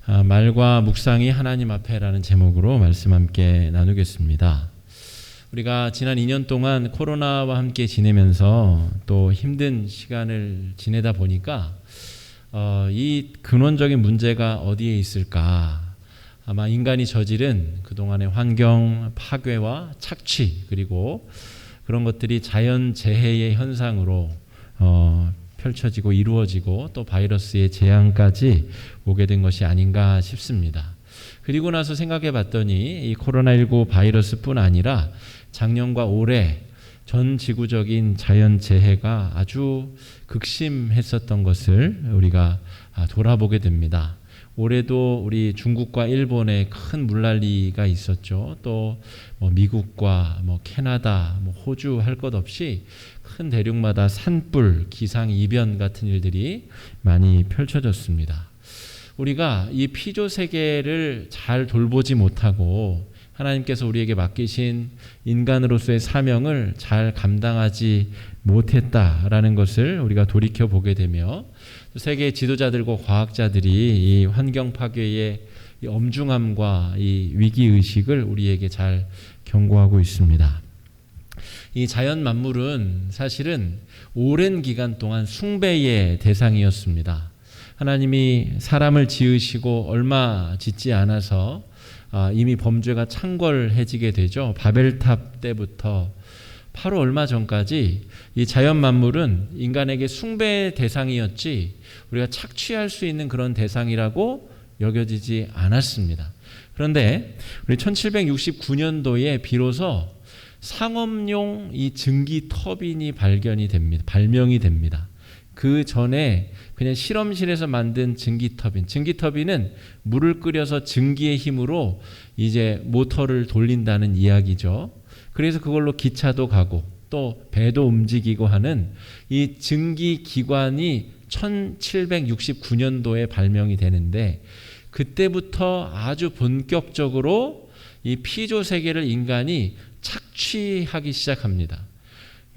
말과 묵상이 하나님 앞에라는 제목으로 말씀 함께 나누겠습니다. 우리가 지난 2년 동안 코로나와 함께 지내면서 또 힘든 시간을 지내다 보니까 이 근원적인 문제가 어디에 있을까? 아마 인간이 저지른 그동안의 환경 파괴와 착취, 그리고 그런 것들이 자연재해의 현상으로 펼쳐지고 이루어지고 또 바이러스의 재앙까지 오게 된 것이 아닌가 싶습니다. 그리고 나서 생각해 봤더니 이 코로나19 바이러스뿐 아니라 작년과 올해 전 지구적인 자연재해가 아주 극심했었던 것을 우리가 돌아보게 됩니다. 올해도 우리 중국과 일본에 큰 물난리가 있었죠. 또 미국과 캐나다, 호주 할 것 없이 큰 대륙마다 산불, 기상이변 같은 일들이 많이 펼쳐졌습니다. 우리가 이 피조 세계를 잘 돌보지 못하고 하나님께서 우리에게 맡기신 인간으로서의 사명을 잘 감당하지 못했다라는 것을 우리가 돌이켜 보게 되며 세계 지도자들과 과학자들이 이 환경 파괴의 이 엄중함과 이 위기 의식을 우리에게 잘 경고하고 있습니다. 이 자연 만물은 사실은 오랜 기간 동안 숭배의 대상이었습니다. 하나님이 사람을 지으시고 얼마 짓지 않아서 이미 범죄가 창궐해지게 되죠. 바벨탑 때부터 바로 얼마 전까지 이 자연 만물은 인간에게 숭배의 대상이었지 우리가 착취할 수 있는 그런 대상이라고 여겨지지 않았습니다. 그런데 우리 1769년도에 비로소 상업용 이 증기 터빈이 발명이 됩니다. 그 전에 그냥 실험실에서 만든 증기 터빈. 증기 터빈은 물을 끓여서 증기의 힘으로 이제 모터를 돌린다는 이야기죠. 그래서 그걸로 기차도 가고 또 배도 움직이고 하는 이 증기 기관이 1769년도에 발명이 되는데 그때부터 아주 본격적으로 이 피조 세계를 인간이 착취하기 시작합니다.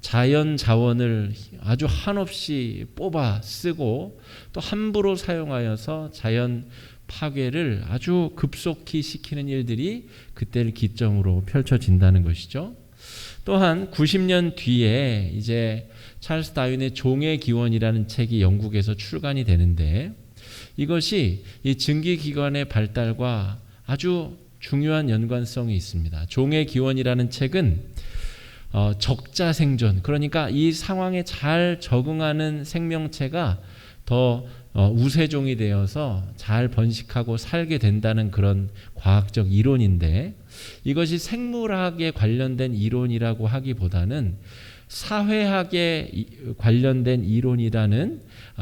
자연 자원을 아주 한없이 뽑아 쓰고 또 함부로 사용하여서 자연 파괴를 아주 급속히 시키는 일들이 그때를 기점으로 펼쳐진다는 것이죠. 또한 90년 뒤에 이제 찰스 다윈의 종의 기원이라는 책이 영국에서 출간이 되는데 이것이 이 증기기관의 발달과 아주 중요한 연관성이 있습니다. 종의 기원이라는 책은 적자 생존, 그러니까 이 상황에 잘 적응하는 생명체가 더 우세종이 되어서 잘 번식하고 살게 된다는 그런 과학적 이론인데 이것이 생물학에 관련된 이론이라고 하기보다는 사회학에 관련된 이론이라는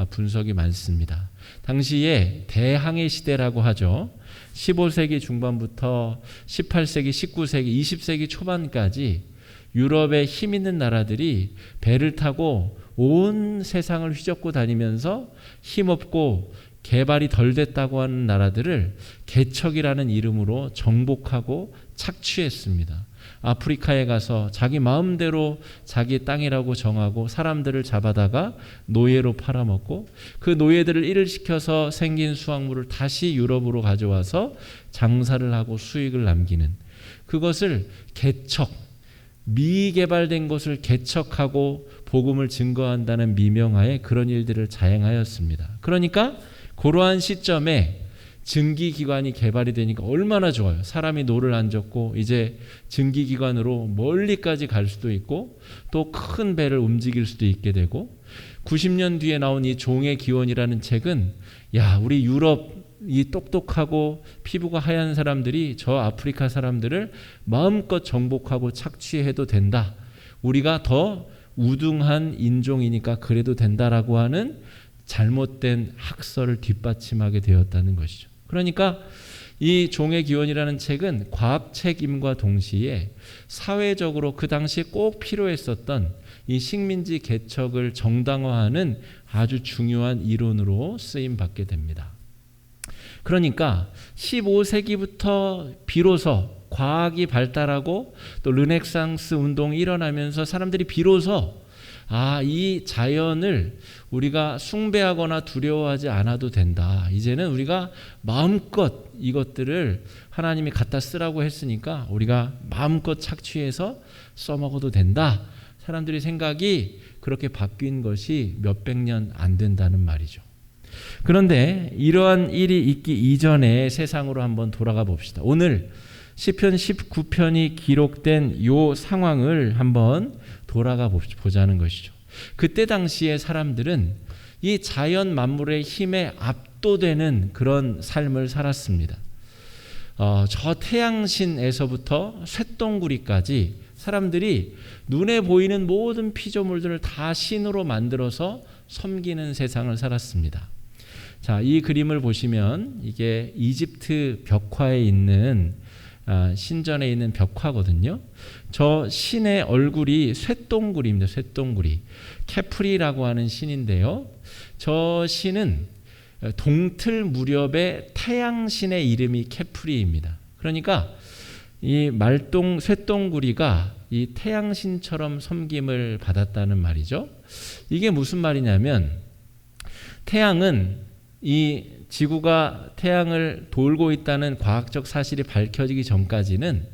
분석이 많습니다. 당시에 대항해 시대라고 하죠. 15세기 중반부터 18세기, 19세기, 20세기 초반까지 유럽의 힘 있는 나라들이 배를 타고 온 세상을 휘젓고 다니면서 힘없고 개발이 덜 됐다고 하는 나라들을 개척이라는 이름으로 정복하고 착취했습니다. 아프리카에 가서 자기 마음대로 자기 땅이라고 정하고 사람들을 잡아다가 노예로 팔아먹고 그 노예들을 일을 시켜서 생긴 수확물을 다시 유럽으로 가져와서 장사를 하고 수익을 남기는 그것을 개척, 미개발된 것을 개척하고 복음을 증거한다는 미명하에 그런 일들을 자행하였습니다. 그러니까 그러한 시점에 증기기관이 개발이 되니까 얼마나 좋아요. 사람이 노를 안 젓고 이제 증기기관으로 멀리까지 갈 수도 있고 또 큰 배를 움직일 수도 있게 되고 90년 뒤에 나온 이 종의 기원이라는 책은 우리 유럽 이 똑똑하고 피부가 하얀 사람들이 저 아프리카 사람들을 마음껏 정복하고 착취해도 된다. 우리가 더 우등한 인종이니까 그래도 된다라고 하는 잘못된 학설을 뒷받침하게 되었다는 것이죠. 그러니까 이 종의 기원이라는 책은 과학책임과 동시에 사회적으로 그 당시에 꼭 필요했었던 이 식민지 개척을 정당화하는 아주 중요한 이론으로 쓰임받게 됩니다. 그러니까 15세기부터 비로소 과학이 발달하고 또 르네상스 운동이 일어나면서 사람들이 비로소 이 자연을 우리가 숭배하거나 두려워하지 않아도 된다. 이제는 우리가 마음껏 이것들을 하나님이 갖다 쓰라고 했으니까 우리가 마음껏 착취해서 써먹어도 된다. 사람들의 생각이 그렇게 바뀐 것이 몇백 년 안 된다는 말이죠. 그런데 이러한 일이 있기 이전에 세상으로 한번 돌아가 봅시다. 오늘 시편 19편이 기록된 이 상황을 한번 돌아가 보자는 것이죠. 그때 당시에 사람들은 이 자연 만물의 힘에 압도되는 그런 삶을 살았습니다. 저 태양신에서부터 쇳덩구리까지 사람들이 눈에 보이는 모든 피조물들을 다 신으로 만들어서 섬기는 세상을 살았습니다. 자, 이 그림을 보시면 이게 이집트 벽화에 있는 신전에 있는 벽화거든요. 저 신의 얼굴이 쇳덩구리입니다. 쇳덩구리. 케프리라고 하는 신인데요. 저 신은 동틀 무렵의 태양신의 이름이 케프리입니다. 그러니까 이 쇳덩구리가 이 태양신처럼 섬김을 받았다는 말이죠. 이게 무슨 말이냐면 태양은 이 지구가 태양을 돌고 있다는 과학적 사실이 밝혀지기 전까지는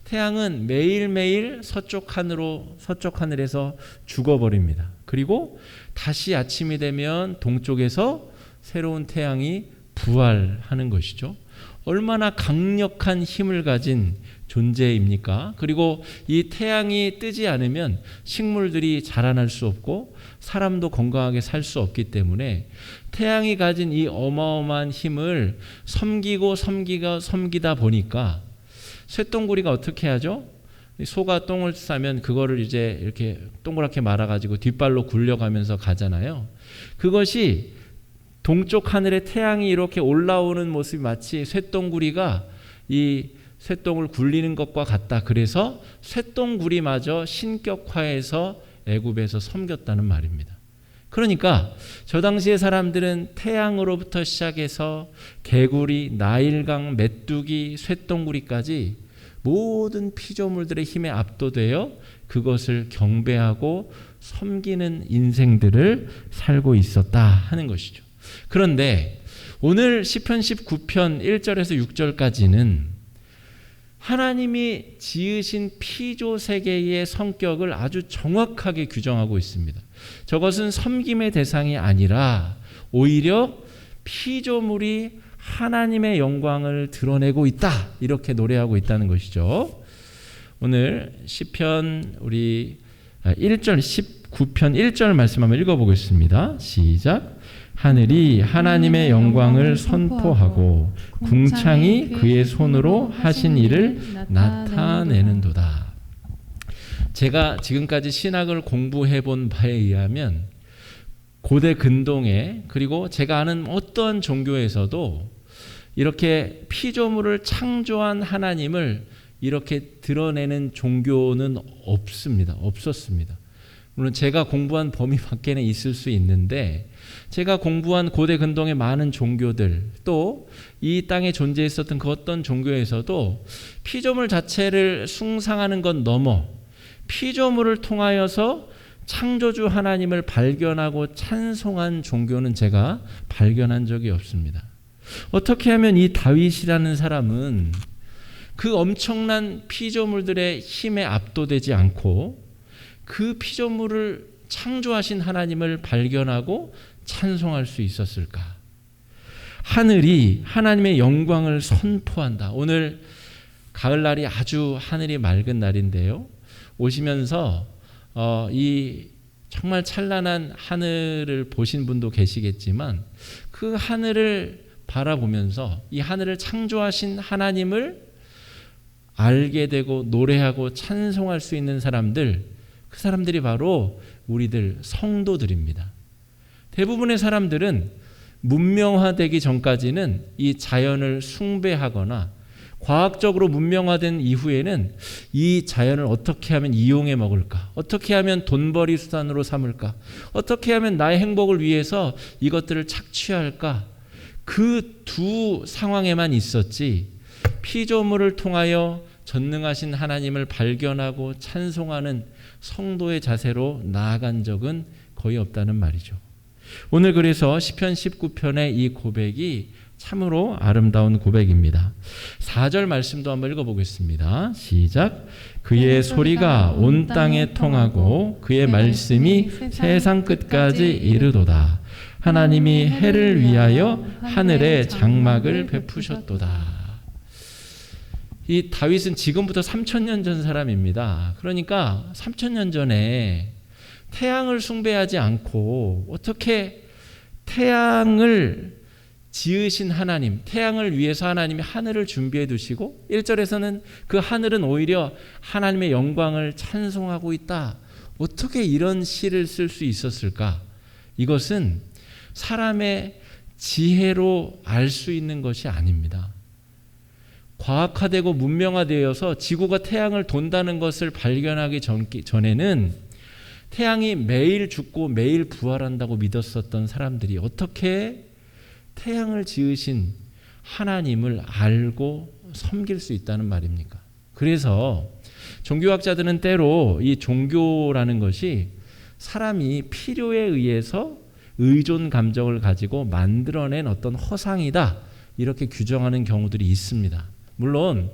태양은 매일매일 서쪽 하늘에서 죽어버립니다. 그리고 다시 아침이 되면 동쪽에서 새로운 태양이 부활하는 것이죠. 얼마나 강력한 힘을 가진 존재입니까? 그리고 이 태양이 뜨지 않으면 식물들이 자라날 수 없고 사람도 건강하게 살 수 없기 때문에 태양이 가진 이 어마어마한 힘을 섬기다 보니까 쇳덩구리가 어떻게 하죠? 소가 똥을 싸면 그거를 이제 이렇게 동그랗게 말아가지고 뒷발로 굴려가면서 가잖아요. 그것이 동쪽 하늘에 태양이 이렇게 올라오는 모습이 마치 쇳덩구리가 이 쇳덩을 굴리는 것과 같다. 그래서 쇳덩구리마저 신격화해서 애굽에서 섬겼다는 말입니다. 그러니까 저 당시의 사람들은 태양으로부터 시작해서 개구리, 나일강, 메뚜기, 쇳덩구리까지 모든 피조물들의 힘에 압도되어 그것을 경배하고 섬기는 인생들을 살고 있었다 하는 것이죠. 그런데 오늘 시편 19편 1절에서 6절까지는 하나님이 지으신 피조 세계의 성격을 아주 정확하게 규정하고 있습니다. 저것은 섬김의 대상이 아니라 오히려 피조물이 하나님의 영광을 드러내고 있다. 이렇게 노래하고 있다는 것이죠. 오늘 시편 우리 1절 19편 1절 말씀 한번 읽어보겠습니다. 시작. 하늘이 하나님의 영광을 선포하고 궁창이 그의 손으로 하신 일을 나타내는도다. 제가 지금까지 신학을 공부해 본 바에 의하면 고대 근동에 그리고 제가 아는 어떠한 종교에서도 이렇게 피조물을 창조한 하나님을 이렇게 드러내는 종교는 없었습니다. 물론 제가 공부한 범위 밖에는 있을 수 있는데 제가 공부한 고대 근동의 많은 종교들 또 이 땅에 존재했었던 그 어떤 종교에서도 피조물 자체를 숭상하는 것 넘어 피조물을 통하여서 창조주 하나님을 발견하고 찬송한 종교는 제가 발견한 적이 없습니다. 어떻게 하면 이 다윗이라는 사람은 그 엄청난 피조물들의 힘에 압도되지 않고 그 피조물을 창조하신 하나님을 발견하고 찬송할 수 있었을까? 하늘이 하나님의 영광을 선포한다. 오늘 가을날이 아주 하늘이 맑은 날인데요. 오시면서 이 정말 찬란한 하늘을 보신 분도 계시겠지만 그 하늘을 바라보면서 이 하늘을 창조하신 하나님을 알게 되고 노래하고 찬송할 수 있는 사람들, 그 사람들이 바로 우리들 성도들입니다. 대부분의 사람들은 문명화되기 전까지는 이 자연을 숭배하거나 과학적으로 문명화된 이후에는 이 자연을 어떻게 하면 이용해 먹을까? 어떻게 하면 돈벌이 수단으로 삼을까? 어떻게 하면 나의 행복을 위해서 이것들을 착취할까? 그 두 상황에만 있었지 피조물을 통하여 전능하신 하나님을 발견하고 찬송하는 성도의 자세로 나아간 적은 거의 없다는 말이죠. 오늘 그래서 시편 19편의 이 고백이 참으로 아름다운 고백입니다. 4절 말씀도 한번 읽어보겠습니다. 시작. 그의 소리가 온 땅에 통하고 그의 말씀이 세상 끝까지 이르도다. 하나님이 해를 위하여 하늘에 장막을 베푸셨도다. 이 다윗은 지금부터 3000년 전 사람입니다. 그러니까 3000년 전에 태양을 숭배하지 않고 어떻게 태양을 지으신 하나님, 태양을 위해서 하나님이 하늘을 준비해 두시고 1절에서는 그 하늘은 오히려 하나님의 영광을 찬송하고 있다. 어떻게 이런 시를 쓸 수 있었을까? 이것은 사람의 지혜로 알 수 있는 것이 아닙니다. 과학화되고 문명화되어서 지구가 태양을 돈다는 것을 발견하기 전에는 태양이 매일 죽고 매일 부활한다고 믿었었던 사람들이 어떻게 태양을 지으신 하나님을 알고 섬길 수 있다는 말입니까? 그래서 종교학자들은 때로 이 종교라는 것이 사람이 필요에 의해서 의존 감정을 가지고 만들어낸 어떤 허상이다, 이렇게 규정하는 경우들이 있습니다. 물론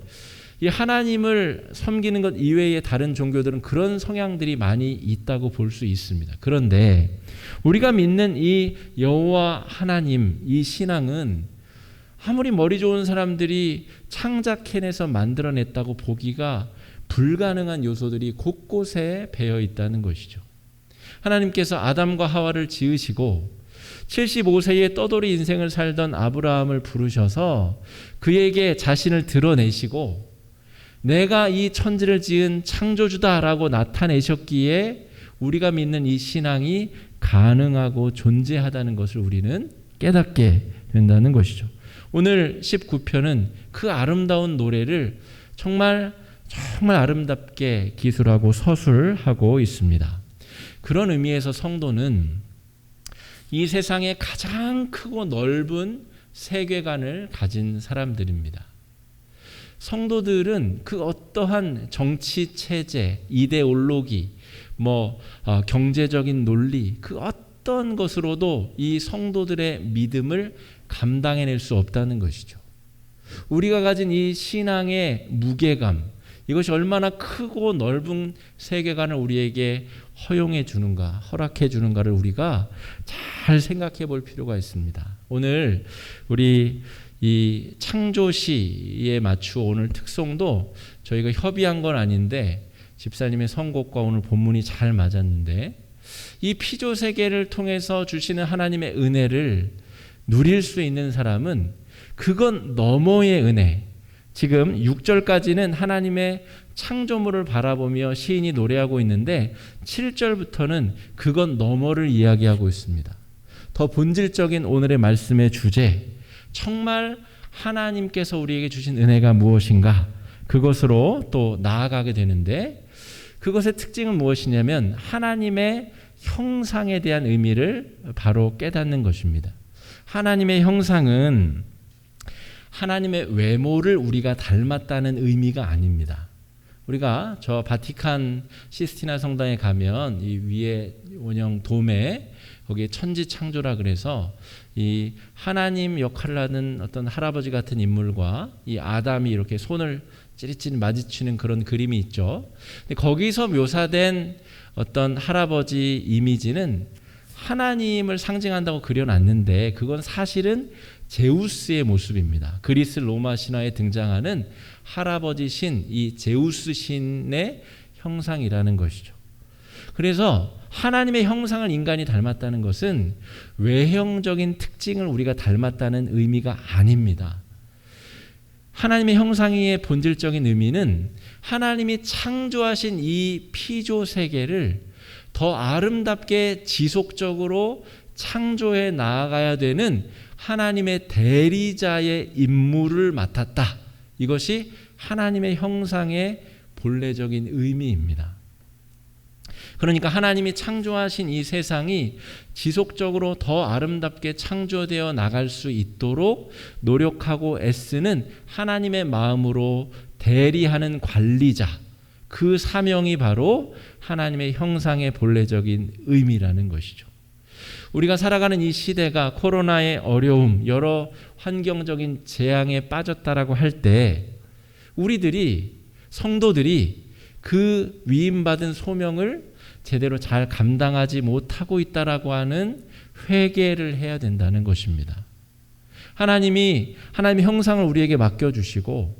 이 하나님을 섬기는 것 이외의 다른 종교들은 그런 성향들이 많이 있다고 볼 수 있습니다. 그런데 우리가 믿는 이 여호와 하나님, 이 신앙은 아무리 머리 좋은 사람들이 창작해내서 만들어냈다고 보기가 불가능한 요소들이 곳곳에 배어 있다는 것이죠. 하나님께서 아담과 하와를 지으시고 75세의 떠돌이 인생을 살던 아브라함을 부르셔서 그에게 자신을 드러내시고 내가 이 천지를 지은 창조주다라고 나타내셨기에 우리가 믿는 이 신앙이 가능하고 존재하다는 것을 우리는 깨닫게 된다는 것이죠. 오늘 19편은 그 아름다운 노래를 정말 아름답게 기술하고 서술하고 있습니다. 그런 의미에서 성도는 이 세상에 가장 크고 넓은 세계관을 가진 사람들입니다. 성도들은 그 어떠한 정치 체제, 이데올로기, 경제적인 논리, 그 어떤 것으로도 이 성도들의 믿음을 감당해낼 수 없다는 것이죠. 우리가 가진 이 신앙의 무게감, 이것이 얼마나 크고 넓은 세계관을 우리에게 허용해 주는가, 허락해 주는가를 우리가 잘 생각해 볼 필요가 있습니다. 오늘 우리 이 창조시에 맞추어 오늘 특송도 저희가 협의한 건 아닌데 집사님의 선곡과 오늘 본문이 잘 맞았는데, 이 피조 세계를 통해서 주시는 하나님의 은혜를 누릴 수 있는 사람은 그건 너머의 은혜, 지금 6절까지는 하나님의 창조물을 바라보며 시인이 노래하고 있는데 7절부터는 그건 너머를 이야기하고 있습니다. 더 본질적인 오늘의 말씀의 주제, 정말 하나님께서 우리에게 주신 은혜가 무엇인가, 그것으로 또 나아가게 되는데, 그것의 특징은 무엇이냐면 하나님의 형상에 대한 의미를 바로 깨닫는 것입니다. 하나님의 형상은 하나님의 외모를 우리가 닮았다는 의미가 아닙니다. 우리가 저 바티칸 시스티나 성당에 가면 이 위에 원형 돔에 거기에 천지창조라 그래서 이 하나님 역할을 하는 어떤 할아버지 같은 인물과 이 아담이 이렇게 손을 찌릿찌릿 마주치는 그런 그림이 있죠. 근데 거기서 묘사된 어떤 할아버지 이미지는 하나님을 상징한다고 그려놨는데 그건 사실은 제우스의 모습입니다. 그리스 로마 신화에 등장하는 할아버지 신, 이 제우스 신의 형상이라는 것이죠. 그래서 하나님의 형상을 인간이 닮았다는 것은 외형적인 특징을 우리가 닮았다는 의미가 아닙니다. 하나님의 형상의 본질적인 의미는 하나님이 창조하신 이 피조 세계를 더 아름답게 지속적으로 창조해 나아가야 되는 하나님의 대리자의 임무를 맡았다. 이것이 하나님의 형상의 본래적인 의미입니다. 그러니까 하나님이 창조하신 이 세상이 지속적으로 더 아름답게 창조되어 나갈 수 있도록 노력하고 애쓰는 하나님의 마음으로 대리하는 관리자, 그 사명이 바로 하나님의 형상의 본래적인 의미라는 것이죠. 우리가 살아가는 이 시대가 코로나의 어려움, 여러 환경적인 재앙에 빠졌다라고 할 때 우리들이, 성도들이 그 위임받은 소명을 제대로 잘 감당하지 못하고 있다라고 하는 회개를 해야 된다는 것입니다. 하나님의 형상을 우리에게 맡겨주시고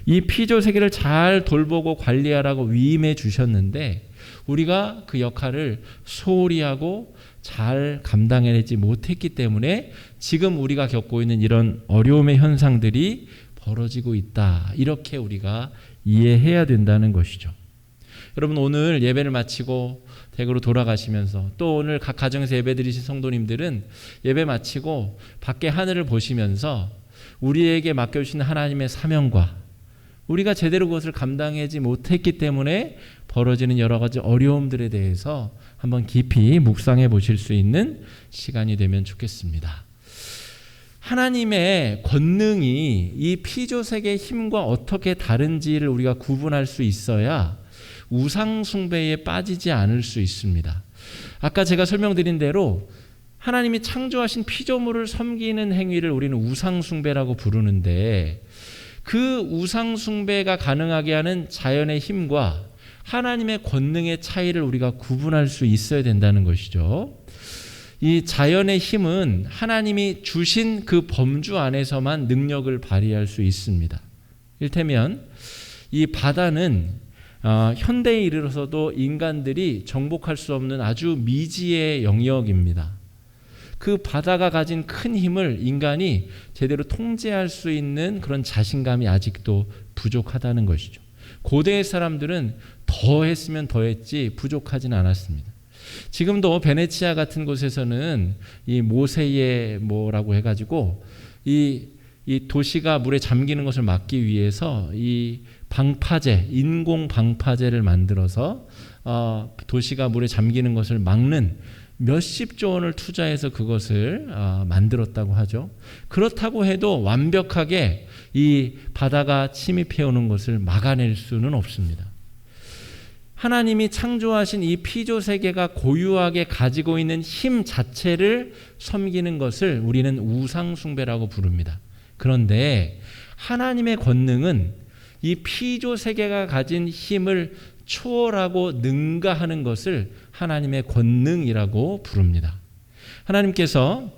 이 피조 세계를 잘 돌보고 관리하라고 위임해 주셨는데 우리가 그 역할을 소홀히 하고 잘 감당해내지 못했기 때문에 지금 우리가 겪고 있는 이런 어려움의 현상들이 벌어지고 있다. 이렇게 우리가 이해해야 된다는 것이죠. 여러분, 오늘 예배를 마치고 댁으로 돌아가시면서 또 오늘 각 가정에서 예배 드리신 성도님들은 예배 마치고 밖에 하늘을 보시면서 우리에게 맡겨주신 하나님의 사명과 우리가 제대로 그것을 감당하지 못했기 때문에 벌어지는 여러 가지 어려움들에 대해서 한번 깊이 묵상해 보실 수 있는 시간이 되면 좋겠습니다. 하나님의 권능이 이 피조세계의 힘과 어떻게 다른지를 우리가 구분할 수 있어야 우상 숭배에 빠지지 않을 수 있습니다. 아까 제가 설명드린 대로 하나님이 창조하신 피조물을 섬기는 행위를 우리는 우상 숭배라고 부르는데 그 우상 숭배가 가능하게 하는 자연의 힘과 하나님의 권능의 차이를 우리가 구분할 수 있어야 된다는 것이죠. 이 자연의 힘은 하나님이 주신 그 범주 안에서만 능력을 발휘할 수 있습니다. 이를테면 이 바다는 현대에 이르러서도 인간들이 정복할 수 없는 아주 미지의 영역입니다. 그 바다가 가진 큰 힘을 인간이 제대로 통제할 수 있는 그런 자신감이 아직도 부족하다는 것이죠. 고대의 사람들은 더 했으면 더 했지 부족하진 않았습니다. 지금도 베네치아 같은 곳에서는 이 모세의 뭐라고 해가지고 이 도시가 물에 잠기는 것을 막기 위해서 이 방파제, 인공 방파제를 만들어서 도시가 물에 잠기는 것을 막는 몇십조 원을 투자해서 그것을 만들었다고 하죠. 그렇다고 해도 완벽하게 이 바다가 침입해 오는 것을 막아낼 수는 없습니다. 하나님이 창조하신 이 피조 세계가 고유하게 가지고 있는 힘 자체를 섬기는 것을 우리는 우상 숭배라고 부릅니다. 그런데 하나님의 권능은 이 피조 세계가 가진 힘을 초월하고 능가하는 것을 하나님의 권능이라고 부릅니다. 하나님께서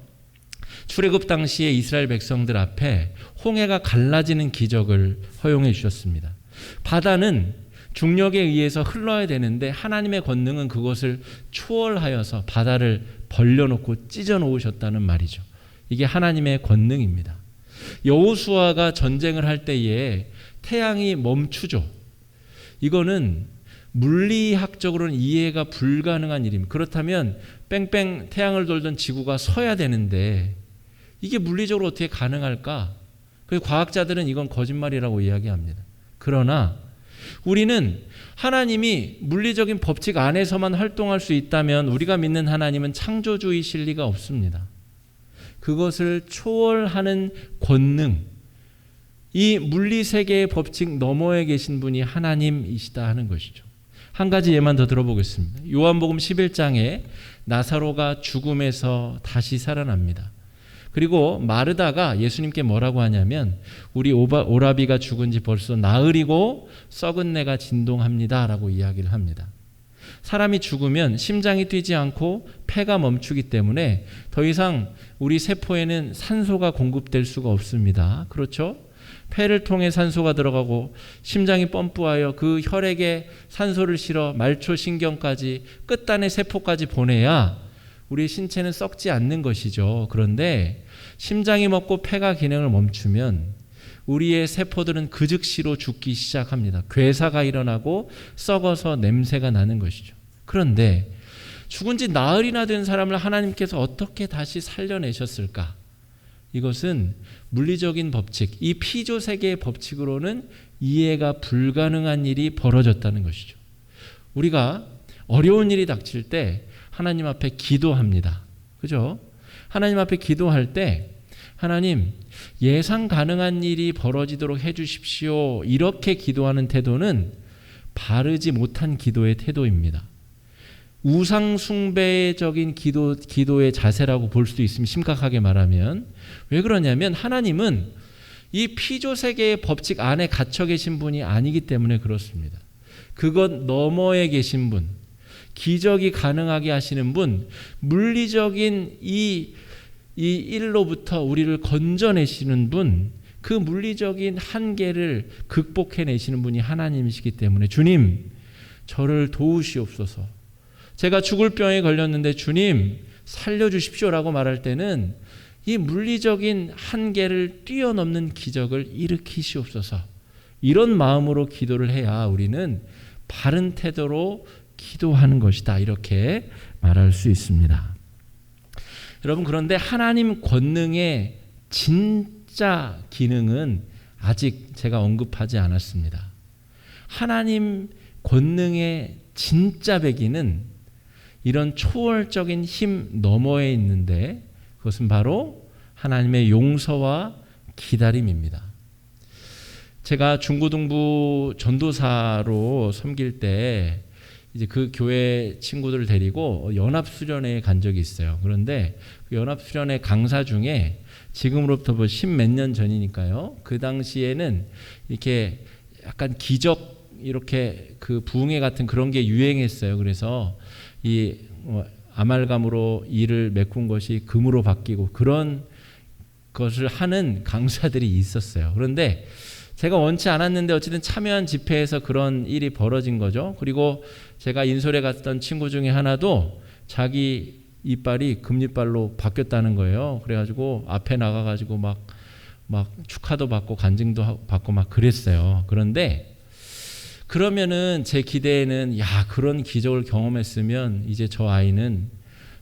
출애굽 당시에 이스라엘 백성들 앞에 홍해가 갈라지는 기적을 허용해 주셨습니다. 바다는 중력에 의해서 흘러야 되는데 하나님의 권능은 그것을 초월하여서 바다를 벌려놓고 찢어놓으셨다는 말이죠. 이게 하나님의 권능입니다. 여호수아가 전쟁을 할 때에 태양이 멈추죠. 이거는 물리학적으로는 이해가 불가능한 일입니다. 그렇다면 뺑뺑 태양을 돌던 지구가 서야 되는데 이게 물리적으로 어떻게 가능할까? 그래서 과학자들은 이건 거짓말이라고 이야기합니다. 그러나 우리는 하나님이 물리적인 법칙 안에서만 활동할 수 있다면 우리가 믿는 하나님은 창조주이실 리가 없습니다. 그것을 초월하는 권능, 이 물리세계의 법칙 너머에 계신 분이 하나님이시다 하는 것이죠. 한 가지 예만 더 들어보겠습니다. 요한복음 11장에 나사로가 죽음에서 다시 살아납니다. 그리고 마르다가 예수님께 뭐라고 하냐면 우리 오라비가 죽은 지 벌써 나흘이고 썩은 내가 진동합니다 라고 이야기를 합니다. 사람이 죽으면 심장이 뛰지 않고 폐가 멈추기 때문에 더 이상 우리 세포에는 산소가 공급될 수가 없습니다. 그렇죠? 폐를 통해 산소가 들어가고 심장이 펌프하여 그 혈액에 산소를 실어 말초신경까지 끝단의 세포까지 보내야 우리 신체는 썩지 않는 것이죠. 그런데 심장이 멎고 폐가 기능을 멈추면 우리의 세포들은 그 즉시로 죽기 시작합니다. 괴사가 일어나고 썩어서 냄새가 나는 것이죠. 그런데 죽은 지 나흘이나 된 사람을 하나님께서 어떻게 다시 살려내셨을까? 이것은 물리적인 법칙, 이 피조 세계의 법칙으로는 이해가 불가능한 일이 벌어졌다는 것이죠. 우리가 어려운 일이 닥칠 때 하나님 앞에 기도합니다. 그죠? 하나님 앞에 기도할 때 하나님, 예상 가능한 일이 벌어지도록 해주십시오. 이렇게 기도하는 태도는 바르지 못한 기도의 태도입니다. 우상숭배적인 기도의 자세라고 볼 수도 있습니다. 심각하게 말하면. 왜 그러냐면 하나님은 이 피조세계의 법칙 안에 갇혀 계신 분이 아니기 때문에 그렇습니다. 그것 너머에 계신 분, 기적이 가능하게 하시는 분, 물리적인 이 일로부터 우리를 건져내시는 분, 그 물리적인 한계를 극복해내시는 분이 하나님이시기 때문에 주님, 저를 도우시옵소서. 제가 죽을 병에 걸렸는데 주님 살려주십시오라고 말할 때는 이 물리적인 한계를 뛰어넘는 기적을 일으키시옵소서. 이런 마음으로 기도를 해야 우리는 바른 태도로 기도하는 것이다. 이렇게 말할 수 있습니다. 여러분, 그런데 하나님 권능의 진짜 기능은 아직 제가 언급하지 않았습니다. 하나님 권능의 진짜 배기는 이런 초월적인 힘 너머에 있는데 그것은 바로 하나님의 용서와 기다림입니다. 제가 중고등부 전도사로 섬길 때 이제 그 교회 친구들을 데리고 연합수련회에 간 적이 있어요. 그런데 그 연합수련회 강사 중에 지금으로부터 뭐 10몇 년 전이니까요. 그 당시에는 이렇게 약간 기적 이렇게 그 부흥회 같은 그런 게 유행했어요. 그래서 이 아말감으로 이를 메꾼 것이 금으로 바뀌고 그런 것을 하는 강사들이 있었어요. 그런데 제가 원치 않았는데 어쨌든 참여한 집회에서 그런 일이 벌어진 거죠. 그리고 제가 인솔에 갔던 친구 중에 하나도 자기 이빨이 금이빨로 바뀌었다는 거예요. 그래가지고 앞에 나가가지고 막 축하도 받고 간증도 받고 막 그랬어요. 그런데 그러면은 제 기대에는 그런 기적을 경험했으면 이제 저 아이는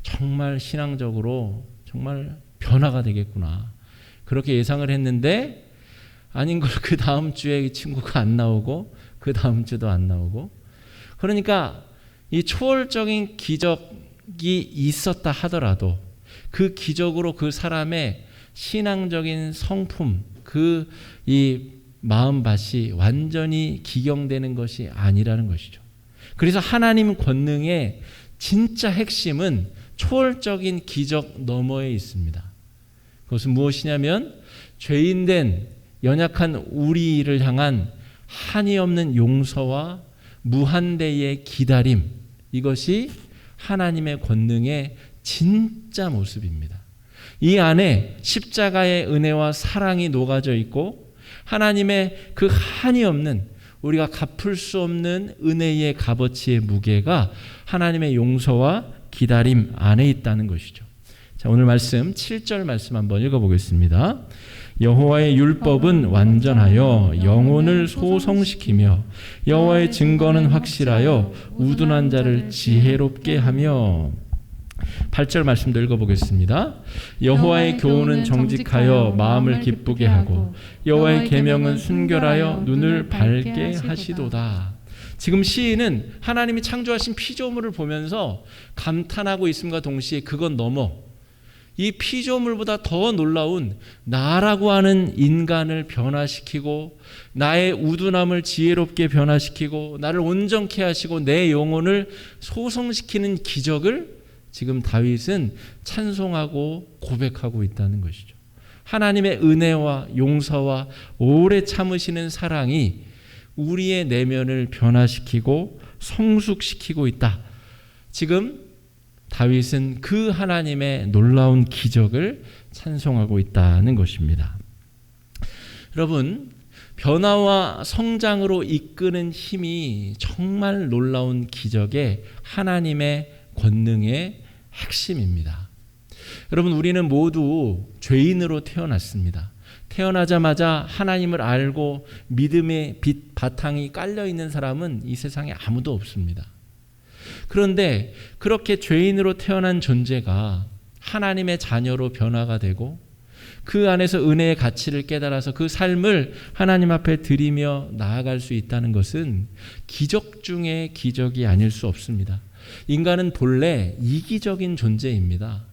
정말 신앙적으로 정말 변화가 되겠구나. 그렇게 예상을 했는데 아닌 걸 그 다음 주에 이 친구가 안 나오고 그 다음 주도 안 나오고, 그러니까 이 초월적인 기적이 있었다 하더라도 그 기적으로 그 사람의 신앙적인 성품, 그 이 마음밭이 완전히 기경되는 것이 아니라는 것이죠. 그래서 하나님 권능의 진짜 핵심은 초월적인 기적 너머에 있습니다. 그것은 무엇이냐면 죄인된 연약한 우리를 향한 한이 없는 용서와 무한대의 기다림, 이것이 하나님의 권능의 진짜 모습입니다. 이 안에 십자가의 은혜와 사랑이 녹아져 있고 하나님의 그 한이 없는, 우리가 갚을 수 없는 은혜의 값어치의 무게가 하나님의 용서와 기다림 안에 있다는 것이죠. 자, 오늘 말씀 7절 말씀 한번 읽어보겠습니다. 여호와의 율법은 완전하여 영혼을 소성시키며 여호와의 증거는 확실하여 우둔한 자를 지혜롭게 하며. 8절 말씀도 읽어보겠습니다. 여호와의 교훈은 정직하여 마음을 기쁘게 하고 여호와의 계명은 순결하여 눈을 밝게 하시도다. 지금 시인은 하나님이 창조하신 피조물을 보면서 감탄하고 있음과 동시에 그건 넘어 이 피조물보다 더 놀라운 나라고 하는 인간을 변화시키고 나의 우둔함을 지혜롭게 변화시키고 나를 온전케 하시고 내 영혼을 소성시키는 기적을 지금 다윗은 찬송하고 고백하고 있다는 것이죠. 하나님의 은혜와 용서와 오래 참으시는 사랑이 우리의 내면을 변화시키고 성숙시키고 있다. 지금 다윗은 그 하나님의 놀라운 기적을 찬송하고 있다는 것입니다. 여러분, 변화와 성장으로 이끄는 힘이 정말 놀라운 기적의 하나님의 권능의 핵심입니다. 여러분, 우리는 모두 죄인으로 태어났습니다. 태어나자마자 하나님을 알고 믿음의 빛 바탕이 깔려 있는 사람은 이 세상에 아무도 없습니다. 그런데 그렇게 죄인으로 태어난 존재가 하나님의 자녀로 변화가 되고 그 안에서 은혜의 가치를 깨달아서 그 삶을 하나님 앞에 드리며 나아갈 수 있다는 것은 기적 중에 기적이 아닐 수 없습니다. 인간은 본래 이기적인 존재입니다.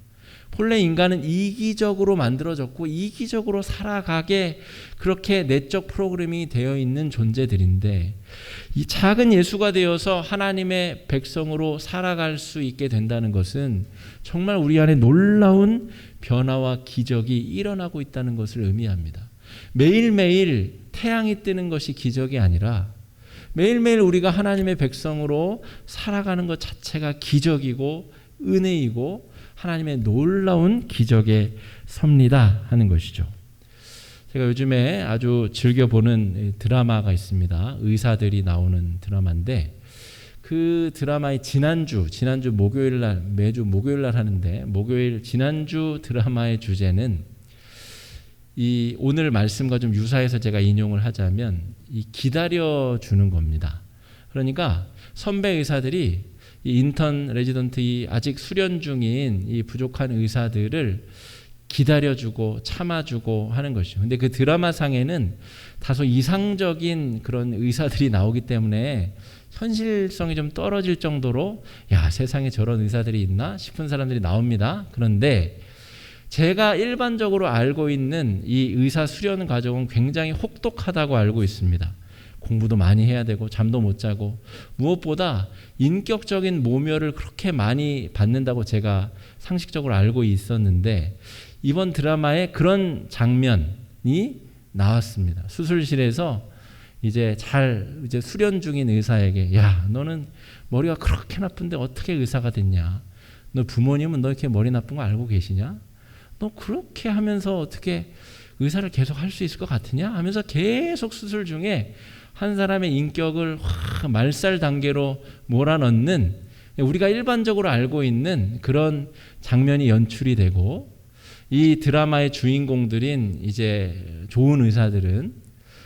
본래 인간은 이기적으로 만들어졌고 이기적으로 살아가게 그렇게 내적 프로그래밍이 되어 있는 존재들인데, 이 작은 예수가 되어서 하나님의 백성으로 살아갈 수 있게 된다는 것은 정말 우리 안에 놀라운 변화와 기적이 일어나고 있다는 것을 의미합니다. 매일매일 태양이 뜨는 것이 기적이 아니라 매일매일 우리가 하나님의 백성으로 살아가는 것 자체가 기적이고 은혜이고 하나님의 놀라운 기적의 섭니다 하는 것이죠. 제가 요즘에 아주 즐겨보는 드라마가 있습니다. 의사들이 나오는 드라마인데, 그 드라마의 지난주 목요일 날, 매주 목요일 날 하는데, 지난주 드라마의 주제는 이 오늘 말씀과 좀 유사해서 제가 인용을 하자면 이 기다려주는 겁니다. 그러니까 선배 의사들이 이 인턴 레지던트, 이 아직 수련 중인 이 부족한 의사들을 기다려주고 참아주고 하는 것이죠. 근데 그 드라마상에는 다소 이상적인 그런 의사들이 나오기 때문에 현실성이 좀 떨어질 정도로 야, 세상에 저런 의사들이 있나 싶은 사람들이 나옵니다. 그런데 제가 일반적으로 알고 있는 이 의사 수련 과정은 굉장히 혹독하다고 알고 있습니다. 공부도 많이 해야 되고 잠도 못 자고 무엇보다 인격적인 모멸을 그렇게 많이 받는다고 제가 상식적으로 알고 있었는데, 이번 드라마에 그런 장면이 나왔습니다. 수술실에서 이제 수련 중인 의사에게, 야, 너는 머리가 그렇게 나쁜데 어떻게 의사가 됐냐? 너 부모님은 너 이렇게 머리 나쁜 거 알고 계시냐? 너 그렇게 하면서 어떻게 의사를 계속 할 수 있을 것 같으냐? 하면서 계속 수술 중에 한 사람의 인격을 말살 단계로 몰아넣는, 우리가 일반적으로 알고 있는 그런 장면이 연출이 되고, 이 드라마의 주인공들인 이제 좋은 의사들은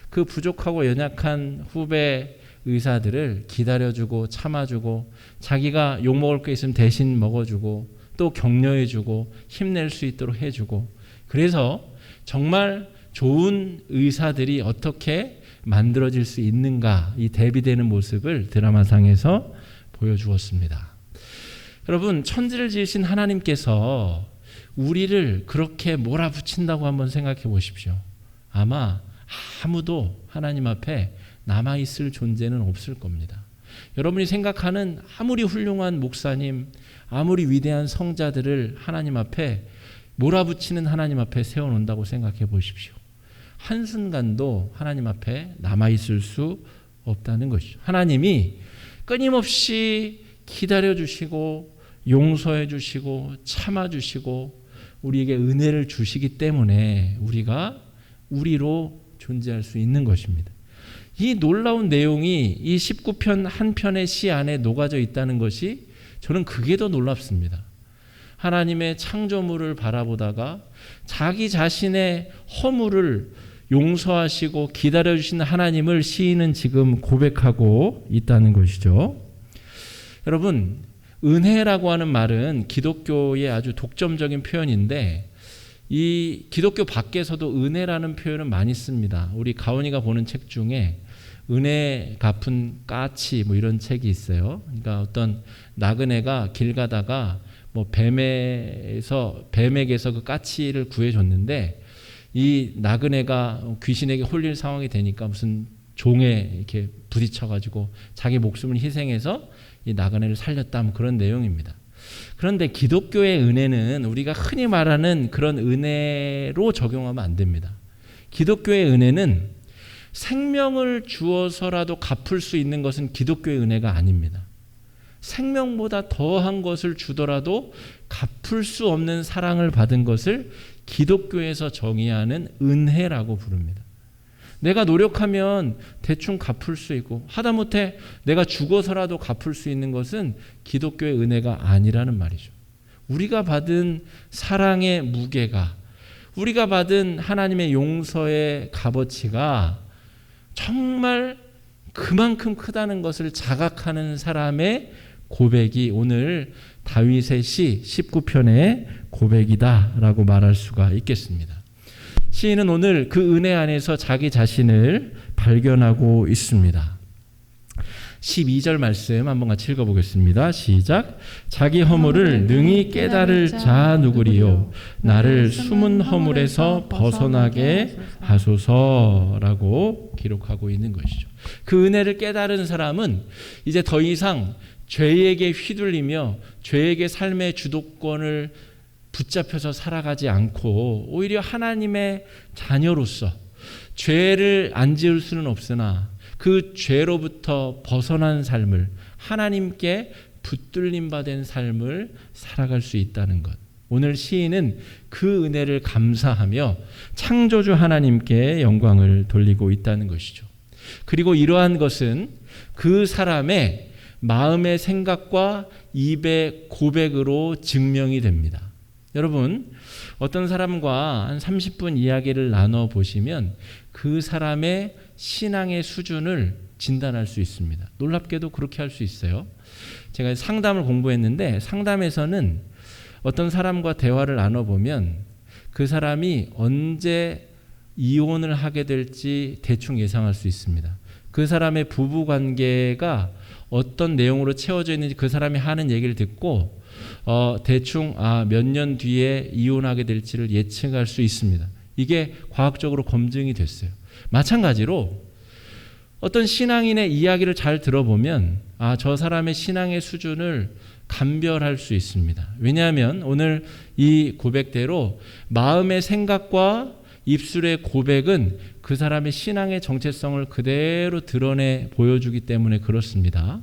그 부족하고 연약한 후배 의사들을 기다려주고 참아주고, 자기가 욕먹을 게 있으면 대신 먹어주고 또 격려해주고 힘낼 수 있도록 해주고, 그래서 정말 좋은 의사들이 어떻게 만들어질 수 있는가, 이 대비되는 모습을 드라마상에서 보여주었습니다. 여러분, 천지를 지으신 하나님께서 우리를 그렇게 몰아붙인다고 한번 생각해 보십시오. 아마 아무도 하나님 앞에 남아있을 존재는 없을 겁니다. 여러분이 생각하는 아무리 훌륭한 목사님, 아무리 위대한 성자들을 하나님 앞에 몰아붙이는 하나님 앞에 세워놓는다고 생각해 보십시오. 한순간도 하나님 앞에 남아있을 수 없다는 것이죠. 하나님이 끊임없이 기다려주시고 용서해주시고 참아주시고 우리에게 은혜를 주시기 때문에 우리가 우리로 존재할 수 있는 것입니다. 이 놀라운 내용이 이 19편 한 편의 시 안에 녹아져 있다는 것이 저는 그게 더 놀랍습니다. 하나님의 창조물을 바라보다가 자기 자신의 허물을 용서하시고 기다려주시는 하나님을 시인은 지금 고백하고 있다는 것이죠. 여러분, 은혜라고 하는 말은 기독교의 아주 독점적인 표현인데, 이 기독교 밖에서도 은혜라는 표현을 많이 씁니다. 우리 가온이가 보는 책 중에 은혜 갚은 까치 뭐 이런 책이 있어요. 그러니까 어떤 나그네가 길 가다가 뭐 뱀에게서 그 까치를 구해줬는데, 이 나그네가 귀신에게 홀릴 상황이 되니까 무슨 종에 이렇게 부딪혀가지고 자기 목숨을 희생해서 이 나그네를 살렸다, 뭐 그런 내용입니다. 그런데 기독교의 은혜는 우리가 흔히 말하는 그런 은혜로 적용하면 안 됩니다. 기독교의 은혜는 생명을 주어서라도 갚을 수 있는 것은 기독교의 은혜가 아닙니다. 생명보다 더한 것을 주더라도 갚을 수 없는 사랑을 받은 것을 기독교에서 정의하는 은혜라고 부릅니다. 내가 노력하면 대충 갚을 수 있고, 하다못해 내가 죽어서라도 갚을 수 있는 것은 기독교의 은혜가 아니라는 말이죠. 우리가 받은 사랑의 무게가, 우리가 받은 하나님의 용서의 값어치가 정말 그만큼 크다는 것을 자각하는 사람의 고백이 오늘 다윗의 시 19편의 고백이다라고 말할 수가 있겠습니다. 시인은 오늘 그 은혜 안에서 자기 자신을 발견하고 있습니다. 12절 말씀 한번 같이 읽어보겠습니다. 시작. 자기 허물을 능히 깨달을 자 누구리요 나를 숨은 허물에서 벗어나게 하소서라고 기록하고 있는 것이죠. 그 은혜를 깨달은 사람은 이제 더 이상 죄에게 휘둘리며 죄에게 삶의 주도권을 붙잡혀서 살아가지 않고 오히려 하나님의 자녀로서 죄를 안 지을 수는 없으나 그 죄로부터 벗어난 삶을, 하나님께 붙들림 받은 삶을 살아갈 수 있다는 것. 오늘 시인은 그 은혜를 감사하며 창조주 하나님께 영광을 돌리고 있다는 것이죠. 그리고 이러한 것은 그 사람의 마음의 생각과 입의 고백으로 증명이 됩니다. 여러분, 어떤 사람과 한 30분 이야기를 나눠보시면 그 사람의 신앙의 수준을 진단할 수 있습니다. 놀랍게도 그렇게 할 수 있어요. 제가 상담을 공부했는데 상담에서는 어떤 사람과 대화를 나눠보면 그 사람이 언제 이혼을 하게 될지 대충 예상할 수 있습니다. 그 사람의 부부관계가 어떤 내용으로 채워져 있는지 그 사람이 하는 얘기를 듣고 대충 몇 년 뒤에 이혼하게 될지를 예측할 수 있습니다. 이게 과학적으로 검증이 됐어요. 마찬가지로 어떤 신앙인의 이야기를 잘 들어보면 저 사람의 신앙의 수준을 감별할 수 있습니다. 왜냐하면 오늘 이 고백대로 마음의 생각과 입술의 고백은 그 사람의 신앙의 정체성을 그대로 드러내 보여주기 때문에 그렇습니다.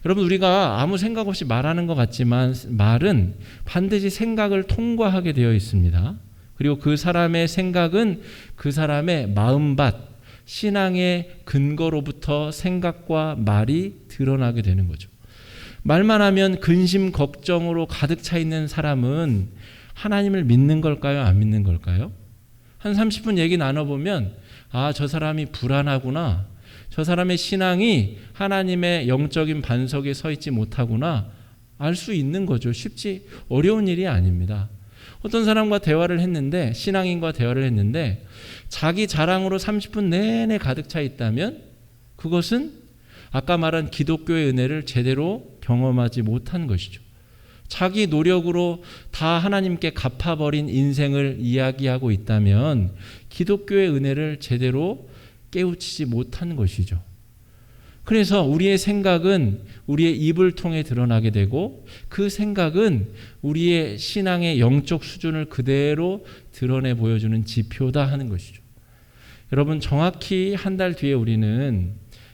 여러분, 우리가 아무 생각 없이 말하는 것 같지만 말은 반드시 생각을 통과하게 되어 있습니다. 그리고 그 사람의 생각은 그 사람의 마음밭, 신앙의 근거로부터 생각과 말이 드러나게 되는 거죠. 말만 하면 근심, 걱정으로 가득 차 있는 사람은 하나님을 믿는 걸까요? 안 믿는 걸까요? 한 30분 얘기 나눠보면 저 사람이 불안하구나. 저 사람의 신앙이 하나님의 영적인 반석에 서 있지 못하구나. 알 수 있는 거죠. 쉽지 어려운 일이 아닙니다. 어떤 사람과 대화를 했는데, 신앙인과 대화를 했는데 자기 자랑으로 30분 내내 가득 차 있다면 그것은 아까 말한 기독교의 은혜를 제대로 경험하지 못한 것이죠. 자기 노력으로 다 하나님께 갚아버린 인생을 이야기하고 있다면 기독교의 은혜를 제대로 깨우치지 못한 것이죠. 그래서 우리의 생각은 우리의 입을 통해 드러나게 되고 그 생각은 우리의 신앙의 영적 수준을 그대로 드러내 보여주는 지표다 하는 것이죠. 여러분, 정확히 한 달 뒤에 우리는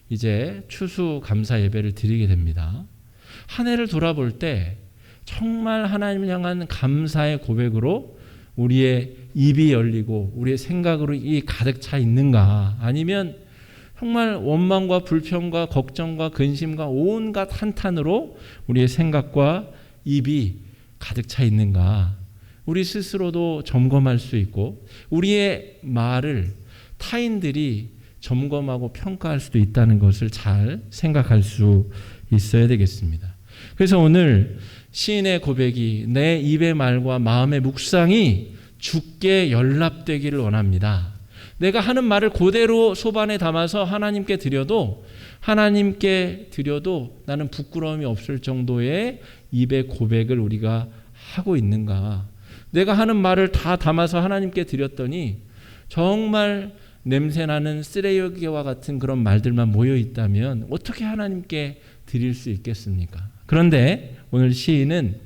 이제 추수 감사 예배를 드리게 됩니다. 한 해를 돌아볼 때 정말 하나님을 향한 감사의 고백으로 우리의 입이 열리고 우리의 생각으로 이 가득 차 있는가, 아니면 정말 원망과 불평과 걱정과 근심과 온갖 한탄으로 우리의 생각과 입이 가득 차 있는가, 우리 스스로도 점검할 수 있고 우리의 말을 타인들이 점검하고 평가할 수도 있다는 것을 잘 생각할 수 있어야 되겠습니다. 그래서 오늘 시인의 고백이 내 입의 말과 마음의 묵상이 주께 연락되기를 원합니다. 내가 하는 말을 그대로 소반에 담아서 하나님께 드려도 나는 부끄러움이 없을 정도의 입의 고백을 우리가 하고 있는가. 내가 하는 말을 다 담아서 하나님께 드렸더니 정말 냄새나는 쓰레기와 같은 그런 말들만 모여 있다면 어떻게 하나님께 드릴 수 있겠습니까? 그런데 오늘 시인은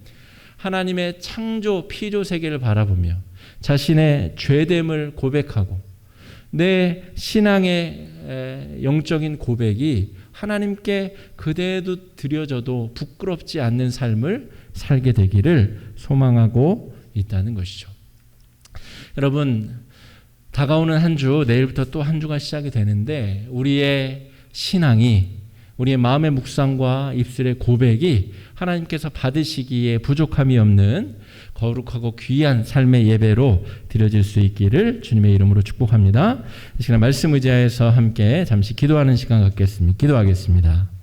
하나님의 창조 피조 세계를 바라보며 자신의 죄됨을 고백하고 내 신앙의 영적인 고백이 하나님께 그대로 드려져도 부끄럽지 않는 삶을 살게 되기를 소망하고 있다는 것이죠. 여러분, 다가오는 한 주, 내일부터 또 한 주가 시작이 되는데 우리의 신앙이, 우리의 마음의 묵상과 입술의 고백이 하나님께서 받으시기에 부족함이 없는 거룩하고 귀한 삶의 예배로 드려질 수 있기를 주님의 이름으로 축복합니다. 이 시간 말씀 의지하여서 함께 잠시 기도하는 시간 갖겠습니다. 기도하겠습니다.